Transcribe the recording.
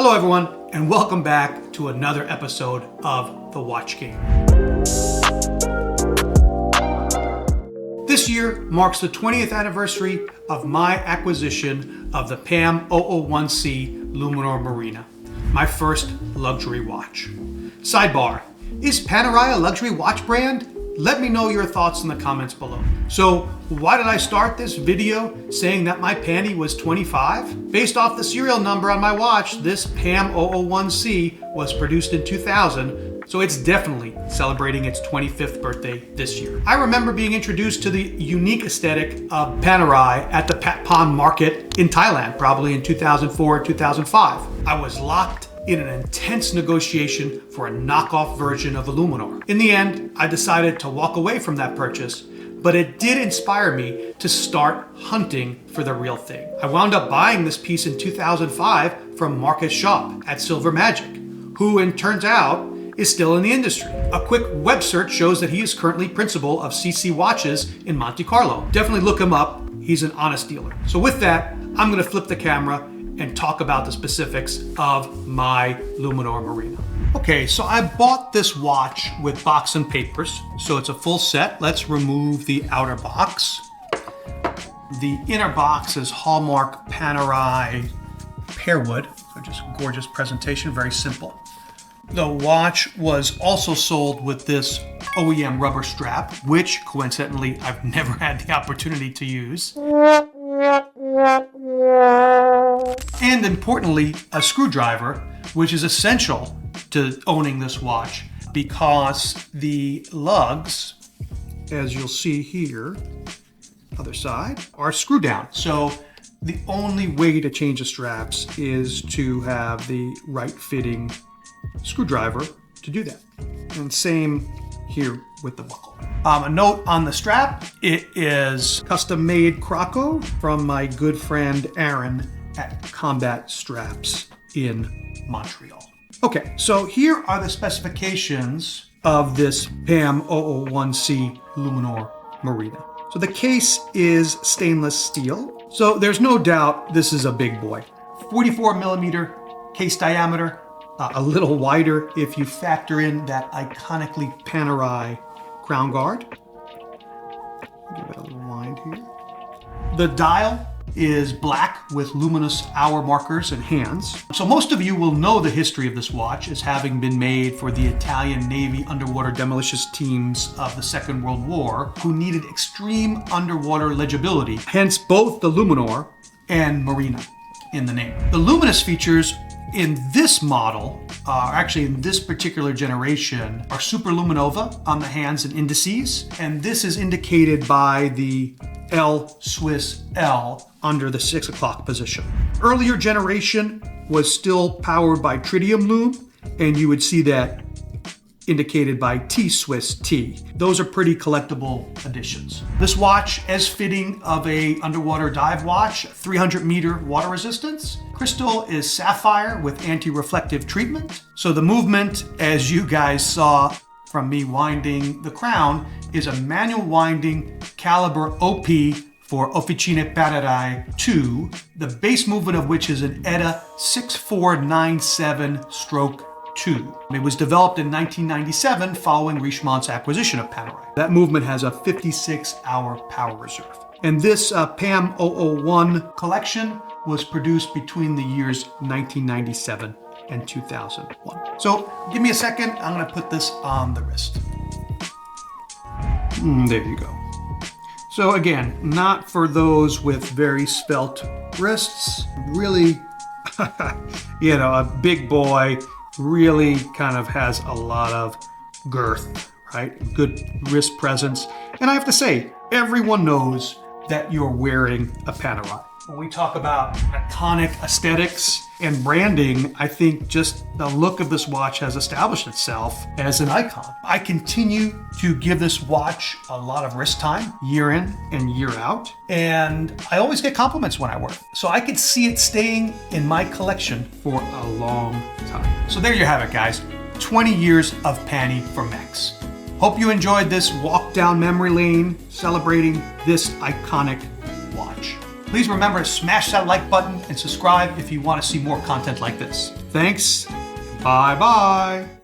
Hello everyone, and welcome back to another episode of The Watch Game. This year marks the 20th anniversary of my acquisition of the PAM 001C Luminor Marina, my first luxury watch. Sidebar, is Panerai a luxury watch brand? Let me know your thoughts in the comments below. So why did I start this video saying that my panty was 25? Based off the serial number on my watch, this PAM 001C was produced in 2000, so it's definitely celebrating its 25th birthday this year. I remember being introduced to the unique aesthetic of Panerai at the PAM market in Thailand, probably in 2004 or 2005. I was locked in an intense negotiation for a knockoff version of the Luminor. In the end, I decided to walk away from that purchase, but it did inspire me to start hunting for the real thing. I wound up buying this piece in 2005 from Marcus Schaub at Silver Magic, who, it turns out, is still in the industry. A quick web search shows that he is currently principal of CC Watches in Monte Carlo. Definitely look him up. He's an honest dealer. So with that, I'm gonna flip the camera and talk about the specifics of my Luminor Marina. Okay, so I bought this watch with box and papers, so it's a full set. Let's remove the outer box. The inner box is Hallmark Panerai Pearwood, so just gorgeous presentation, very simple. The watch was also sold with this OEM rubber strap, which coincidentally I've never had the opportunity to use. And importantly, a screwdriver, which is essential to owning this watch because the lugs, as you'll see here, other side, are screwed down. So the only way to change the straps is to have the right fitting screwdriver to do that. And same here with the buckle. A note on the strap, it is custom made Croco from my good friend Aaron at Combat Straps in Montreal. Okay, so here are the specifications of this PAM 001C Luminor Marina. So the case is stainless steel, so there's no doubt this is a big boy. 44 millimeter case diameter, a little wider if you factor in that iconically Panerai crown guard. Give it a little wind here. The dial is black with luminous hour markers and hands. So most of you will know the history of this watch as having been made for the Italian Navy underwater demolition teams of the Second World War who needed extreme underwater legibility, hence both the Luminor and Marina in the name. The luminous features in this model, actually in this particular generation, are super luminova on the hands and indices, and this is indicated by the L Swiss L under the 6 o'clock position. Earlier generation was still powered by tritium lume, and you would see that indicated by T Swiss T. Those are pretty collectible additions. This watch, as fitting of a underwater dive watch, 300 meter water resistance. Crystal is sapphire with anti-reflective treatment. So the movement, as you guys saw from me winding the crown, is a manual winding caliber OP for Officine Panerai 2, the base movement of which is an ETA 6497/2. It was developed in 1997 following Richemont's acquisition of Panerai. That movement has a 56-hour power reserve. And this PAM 001 collection was produced between the years 1997 and 2001. So give me a second, I'm gonna put this on the wrist. There you go. So again, not for those with very svelte wrists, really, you know, a big boy, really kind of has a lot of girth, right? Good wrist presence. And I have to say, everyone knows that you're wearing a Panerai. When we talk about iconic aesthetics and branding, I think just the look of this watch has established itself as an icon. I continue to give this watch a lot of wrist time, year in and year out, and I always get compliments when I wear it. So I could see it staying in my collection for a long time. So there you have it, guys. 20 years of panty for Max. Hope you enjoyed this walk down memory lane celebrating this iconic watch. Please remember to smash that like button and subscribe if you want to see more content like this. Thanks. Bye-bye.